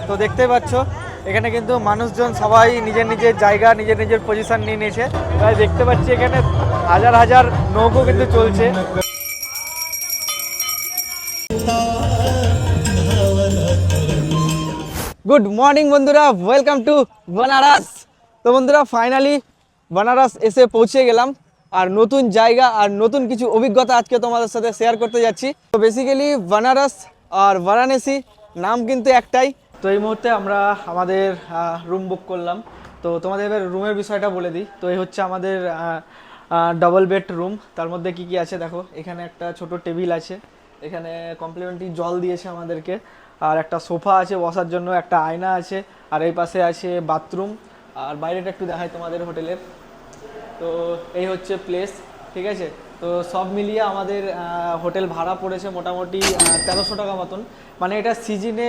তো দেখতে পাচ্ছ এখানে কিন্তু মানুষজন সবাই নিজের নিজের জায়গা নিজের নিজের পজিশন নিয়ে নিয়েছে। তাই দেখতে পাচ্ছি এখানে হাজার হাজার নৌকো কিন্তু চলছে। গুড মর্নিং বন্ধুরা, ওয়েলকাম টু বানারস। তো বন্ধুরা ফাইনালি বানারস এসে পৌঁছে গেলাম, আর নতুন জায়গা আর নতুন কিছু অভিজ্ঞতা আজকে তোমাদের সাথে শেয়ার করতে যাচ্ছি। তো বেসিক্যালি বানারস আর বারাণসী নাম কিন্তু একটাই। তো এই মুহূর্তে আমরা আমাদের রুম বুক করলাম। তো তোমাদের এবার রুমের বিষয়টা বলে দিই। তো এই হচ্ছে আমাদের ডাবল বেড রুম। তার মধ্যে কি কি আছে দেখো, এখানে একটা ছোট টেবিল আছে, এখানে কমপ্লিমেন্টারি জল দিয়েছে আমাদেরকে, আর একটা সোফা আছে বসার জন্য, একটা আয়না আছে, আর এই পাশে আছে বাথরুম। আর বাইরেটা একটু দেখাই তোমাদের হোটেলের। তো এই হচ্ছে প্লেস, ঠিক আছে। তো সব মিলিয়ে আমাদের হোটেল ভাড়া পড়েছে মোটামুটি 1300 টাকা মতন। মানে এটা সিজনে,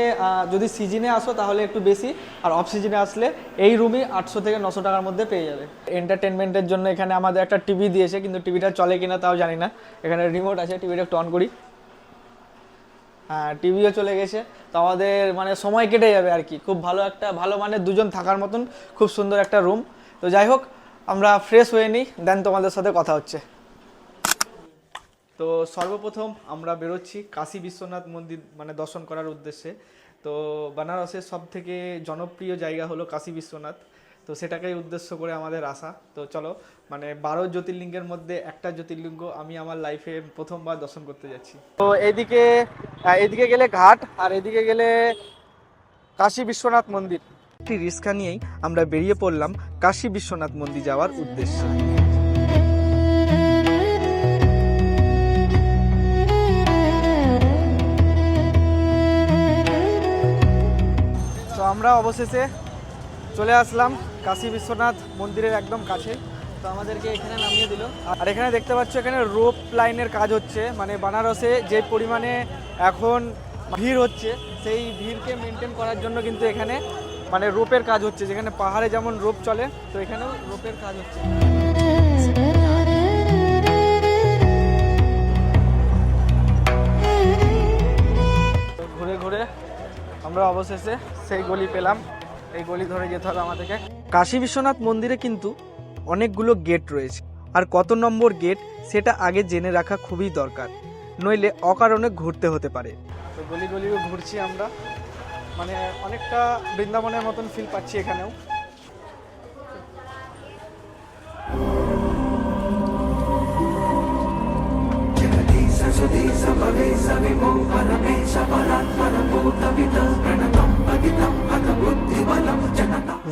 যদি সিজনে আসো তাহলে একটু বেশি, আর অফ সিজনে আসলে এই রুমই 800 থেকে 900 টাকার মধ্যে পেয়ে যাবে। এন্টারটেনমেন্টের জন্য এখানে আমাদের একটা টিভি দিয়েছে, কিন্তু টিভিটা চলে কিনা তাও জানি না। এখানে রিমোট আছে, টিভিটা একটু অন করি, হ্যাঁ টিভিও চলে গেছে। তো আমাদের মানে সময় কেটে যাবে আর কি। খুব ভালো একটা, ভালো মানে দুজন থাকার মতন খুব সুন্দর একটা রুম। তো যাই হোক, আমরা ফ্রেশ হয়ে নিই, দেন তোমাদের সাথে কথা হচ্ছে। তো সর্বপ্রথম আমরা বেরোচ্ছি কাশী বিশ্বনাথ মন্দির মানে দর্শন করার উদ্দেশ্যে। তো বানারসের সব থেকে জনপ্রিয় জায়গা হলো কাশী বিশ্বনাথ, তো সেটাকেই উদ্দেশ্য করে আমাদের আসা। তো চলো, মানে 12 জ্যোতির্লিঙ্গের মধ্যে একটা জ্যোতির্লিঙ্গ আমি আমার লাইফে প্রথমবার দর্শন করতে যাচ্ছি। তো এদিকে গেলে ঘাট, আর এদিকে গেলে কাশী বিশ্বনাথ মন্দির। একটি রিক্সা নিয়েই আমরা বেরিয়ে পড়লাম কাশী বিশ্বনাথ মন্দির যাওয়ার উদ্দেশ্যে। তো আমরা অবশেষে চলে আসলাম কাশী বিশ্বনাথ মন্দিরের একদম কাছে। তো আমাদেরকে এখানে নামিয়ে দিল, আর এখানে দেখতে পাচ্ছ এখানে রোপ লাইনের কাজ হচ্ছে। মানে বানারসে যে পরিমাণে এখন ভিড় হচ্ছে, সেই ভিড়কে মেনটেন করার জন্য কিন্তু এখানে মানে রোপের কাজ হচ্ছে। যেখানে পাহাড়ে যেমন রোপ চলে, তো এখানেও রোপের কাজ হচ্ছে। ঘুরে ঘুরে আমরা অবশেষে সেই গলি পেলাম। এই গলি ধরে যেতে হবে আমাদেরকে। কাশী বিশ্বনাথ মন্দিরে কিন্তু অনেকগুলো গেট রয়েছে, আর কত নম্বর গেট সেটা আগে জেনে রাখা খুবই দরকার, নইলে অকারণে ঘুরতে হতে পারে। তো গলি গলিও ঘুরছি আমরা, মানে অনেকটা বৃন্দাবনের মতন ফিল পাচ্ছি এখানেও।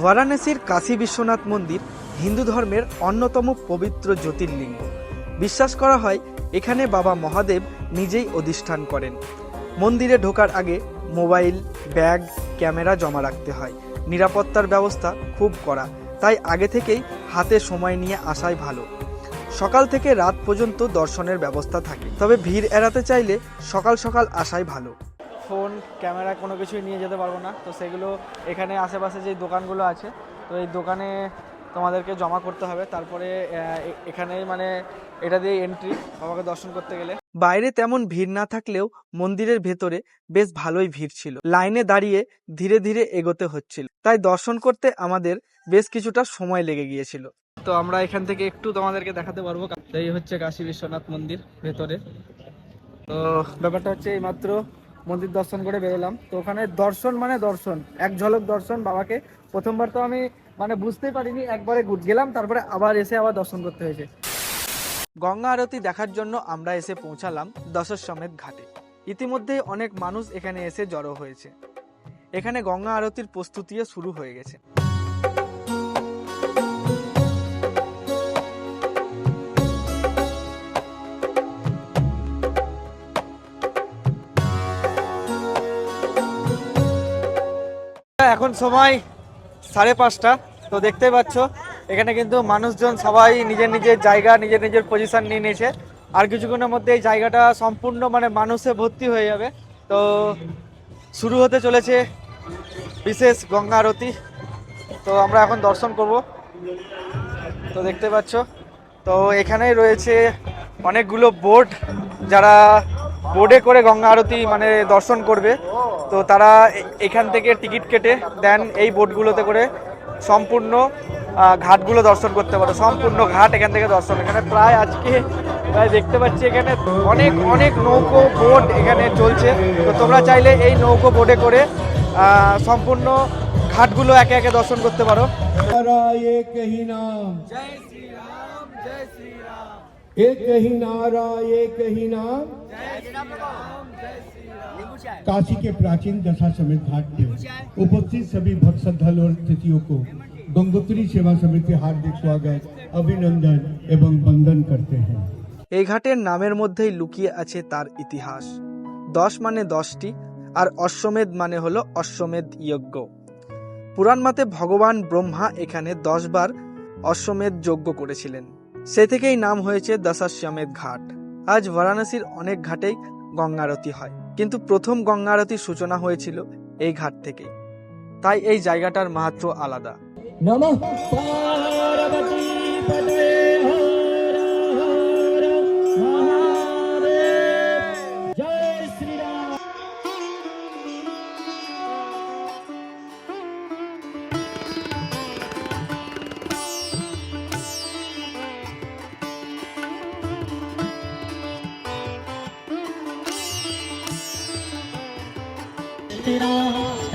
বারাণসীর কাশী বিশ্বনাথ মন্দির হিন্দু ধর্মের অন্যতম পবিত্র জ্যোতির্লিঙ্গ। বিশ্বাস করা হয় এখানে বাবা মহাদেব নিজেই অধিষ্ঠান করেন। মন্দিরে ঢোকার আগে মোবাইল, ব্যাগ, ক্যামেরা জমা রাখতে হয়। নিরাপত্তার ব্যবস্থা খুব কড়া, তাই আগে থেকেই হাতে সময় নিয়ে আসাই ভালো। সকাল থেকে রাত পর্যন্ত দর্শনের ব্যবস্থা থাকে, তবে ভিড় এড়াতে চাইলে সকাল সকাল আসাই ভালো। ফোন, ক্যামেরা কোনো কিছুই নিয়ে যেতে পারবো না, তো সেগুলো এখানে আশেপাশে যে দোকানগুলো আছে, তো এই দোকানে তোমাদেরকে জমা করতে হবে। তারপরে এখানে মানে এটা দিয়ে এন্ট্রি বাবাকে দর্শন করতে গেলে। বাইরে তেমন ভিড় না থাকলেও মন্দিরের ভেতরে বেশ ভালোই ভিড় ছিল। লাইনে দাঁড়িয়ে ধীরে ধীরে এগোতে হচ্ছিল, তাই দর্শন করতে আমাদের বেশ কিছুটা সময় লেগে গিয়েছিল। তো আমরা এখান থেকে একটু তোমাদেরকে দেখাতে পারবো। এই হচ্ছে কাশী বিশ্বনাথ মন্দির ভেতরে। তো ব্যাপারটা হচ্ছে এইমাত্র মন্দির দর্শন করে বেরোলাম। তো ওখানে দর্শন মানে দর্শন, এক ঝলক দর্শন বাবাকে। প্রথমবার তো আমি মানে বুঝতেই পারিনি, একবারে গেলাম, তারপরে আবার এসে আবার দর্শন করতে হয়েছে। গঙ্গা আরতি দেখার জন্য আমরা এসে পৌঁছালাম দশাশ্বমেধ ঘাটে। ইতিমধ্যে অনেক মানুষ এখানে এসে জড়ো হয়েছে। এখানে গঙ্গা আরতির প্রস্তুতিও শুরু হয়ে গেছে। এখন সময় 5:30। তো দেখতেই পাচ্ছ এখানে কিন্তু মানুষজন সবাই নিজের নিজের জায়গা নিজের নিজের পজিশন নিয়ে নিয়েছে। আর কিছুক্ষণের মধ্যে এই জায়গাটা সম্পূর্ণ মানে মানুষে ভর্তি হয়ে যাবে। তো শুরু হতে চলেছে বিশেষ গঙ্গা আরতি। তো আমরা এখন দর্শন করব। তো দেখতে পাচ্ছ, তো এখানেই রয়েছে অনেকগুলো বোট, যারা বোর্ডে করে গঙ্গা আরতি মানে দর্শন করবে। তো তারা এখান থেকে টিকিট কেটে দেন এই বোটগুলোতে করে সম্পূর্ণ ঘাটগুলো দর্শন করতে পারো। সম্পূর্ণ ঘাট এখান থেকে দর্শন, এখানে প্রায় আজকে প্রায় দেখতে পাচ্ছি এখানে অনেক অনেক নৌকো বোট এখানে চলছে। তো তোমরা চাইলে এই নৌকো বোটে করে সম্পূর্ণ ঘাটগুলো একে একে দর্শন করতে পারো। एक ही नाम, जय श्री राम, जय श्री राम। एक ही नारा, एक ही नाम, जय श्री राम, जय श्री राम। काशी के प्राचीन दशाश्वमेध घाट पे उपस्थित सभी भक्त श्रद्धालु और अतिथियों को गंगोत्री सेवा समिति हार्दिक स्वागत, अभिनंदन एवं वंदन करते हैं। এই ঘাটের নামের মধ্যেই লুকিয়ে আছে তার ইতিহাস। 10 মানে 10টি, আর অশ্বমেধ মানে হলো অশ্বমেধ যজ্ঞ। পুরাণ মতে ভগবান ব্রহ্মা এখানে 10 বার অশ্বমেধ যজ্ঞ করেছিলেন, সে থেকেই নাম হয়েছে দশাশ্বমেধ ঘাট। আজ বারাণসীর অনেক ঘাটেই গঙ্গা আরতি হয়, কিন্তু প্রথম গঙ্গা আরতির সূচনা হয়েছিল এই ঘাট থেকে, তাই এই জায়গাটার মাহাত্ম্য আলাদা। नमः पार्वती पते हर हर महादेव, जय श्री राम।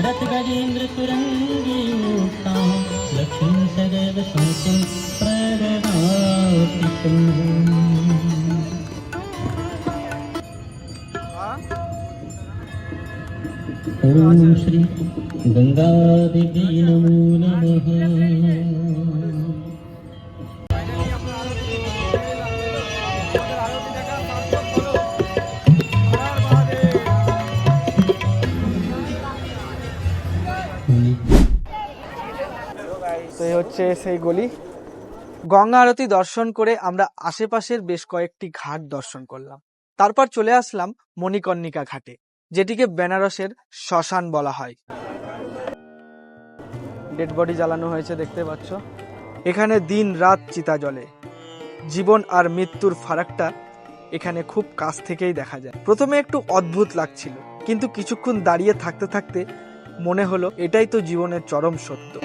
रथ गजेंद्र तुरंगी मूर्ता लक्ष्मी सदैव शोकं प्रददाति तुम। ओम श्री गंगा देवी नमो नमः। তো এই হচ্ছে সেই গলি। গঙ্গা আরতি দর্শন করে আমরা আশেপাশের বেশ কয়েকটি ঘাট দর্শন করলাম। তারপর চলে আসলাম মণিকর্ণিকা ঘাটে, যেটিকে বেনারসের শ্মশান বলা হয়। ডেড বডি জ্বালানো হয়েছে দেখতে পাচ্ছ। এখানে দিন রাত চিতা জ্বলে। জীবন আর মৃত্যুর ফারাকটা এখানে খুব কাছ থেকেই দেখা যায়। প্রথমে একটু অদ্ভুত লাগছিল, কিন্তু কিছুক্ষণ দাঁড়িয়ে থাকতে থাকতে মনে হলো এটাই তো জীবনের চরম সত্য।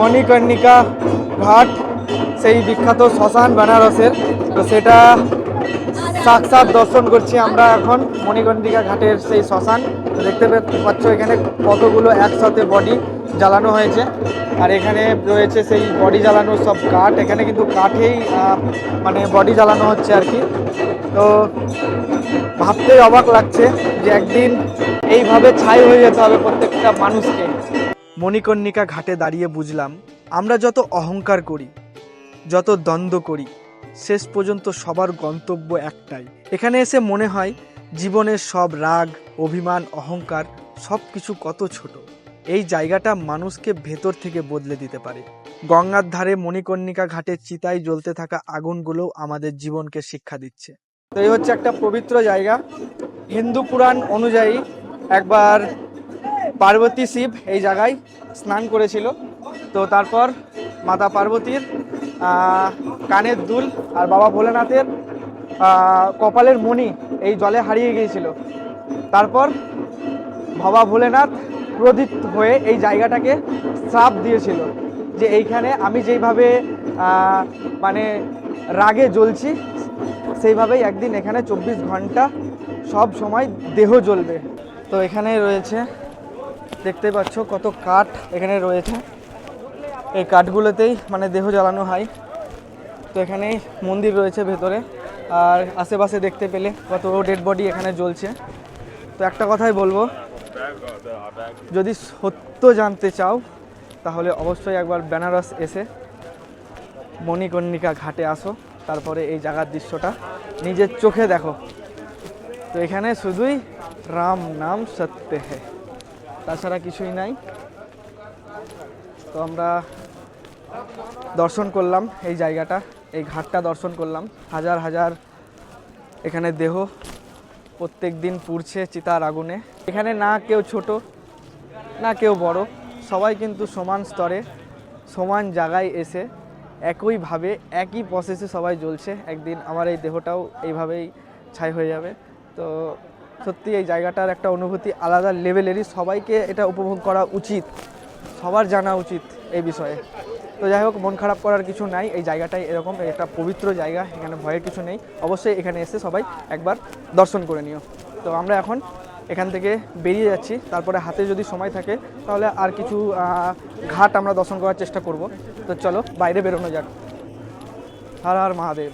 মণিকর্ণিকা ঘাট সেই বিখ্যাত শ্মশান বেনারসের, তো সেটা সাক্ষাৎ দর্শন করছি আমরা এখন। মণিকর্ণিকা ঘাটের সেই শ্মশান, তো দেখতে পাচ্ছ এখানে কতগুলো একসাথে বডি জ্বালানো হয়েছে, আর এখানে রয়েছে সেই বডি জ্বালানোর সব কাঠ। এখানে কিন্তু কাঠেই মানে বডি জ্বালানো হচ্ছে আর কি। তো ভাবতেই অবাক লাগছে যে একদিন এইভাবে ছাই হয়ে যেতে হবে প্রত্যেকটা মানুষকে। মণিকর্ণিকা ঘাটে দাঁড়িয়ে বুঝলাম, আমরা যত অহংকার করি, যত দ্বন্দ্ব করি, শেষ পর্যন্ত সবার গন্তব্য একটাই। এখানে এসে মনে হয় জীবনের সব রাগ, অভিমান, অহংকার সব কিছু কত ছোট। এই জায়গাটা মানুষকে ভেতর থেকে বদলে দিতে পারে। গঙ্গার ধারে মণিকর্ণিকা ঘাটে চিতায় জ্বলতে থাকা আগুনগুলোও আমাদের জীবনকে শিক্ষা দিচ্ছে। তো এই হচ্ছে একটা পবিত্র জায়গা। হিন্দু পুরাণ অনুযায়ী একবার পার্বতী শিব এই জায়গায় স্নান করেছিল, তো তারপর মাতা পার্বতীর কানের দুল আর বাবা ভোলেনাথের কপালের মণি এই জলে হারিয়ে গিয়েছিল। তারপর বাবা ভোলেনাথ ক্রোধিত হয়ে এই জায়গাটাকে শ্রাপ দিয়েছিল যে এইখানে আমি যেইভাবে মানে রাগে জ্বলছি, সেইভাবেই একদিন এখানে 24 ঘন্টা সব সময় দেহ জ্বলবে। তো এখানে রয়েছে, দেখতে পাচ্ছ কত কাঠ এখানে রয়েছে। এই কাঠগুলোতেই মানে দেহ জ্বালানো হয়। তো এখানে মন্দির রয়েছে ভেতরে, আর আশেপাশে দেখতে পেলে কত ডেড বডি এখানে জ্বলছে। তো একটা কথাই বলবো, যদি সত্য জানতে চাও তাহলে অবশ্যই একবার বেনারস এসে মণিকর্ণিকা ঘাটে আসো, তারপরে এই জায়গার দৃশ্যটা নিজের চোখে দেখো। তো এখানে শুধুই রাম নাম সত্য হ্যায়, তাছাড়া কিছুই নাই। তো আমরা দর্শন করলাম এই জায়গাটা, এই ঘাটটা দর্শন করলাম। হাজার হাজার এখানে দেহ প্রত্যেক দিন পুড়ছে চিতার আগুনে। এখানে না কেউ ছোট না কেউ বড়, সবাই কিন্তু সমান স্তরে সমান জায়গায় এসে একইভাবে একই প্রসেসে সবাই জ্বলছে। একদিন আমার এই দেহটাও এইভাবেই ছাই হয়ে যাবে। তো সত্যি এই জায়গাটার একটা অনুভূতি আলাদা লেভেলেরই, সবাইকে এটা উপভোগ করা উচিত, সবার জানা উচিত এই বিষয়ে। তো যাই হোক, মন খারাপ করার কিছু নাই, এই জায়গাটাই এরকম, একটা পবিত্র জায়গা, এখানে ভয়ের কিছু নেই। অবশ্যই এখানে এসে সবাই একবার দর্শন করে নিও। তো আমরা এখন এখান থেকে বেরিয়ে যাচ্ছি, তারপরে হাতে যদি সময় থাকে তাহলে আর কিছু ঘাট আমরা দর্শন করার চেষ্টা করব। তো চলো বাইরে বেরোনো যাক। হর হর মহাদেব।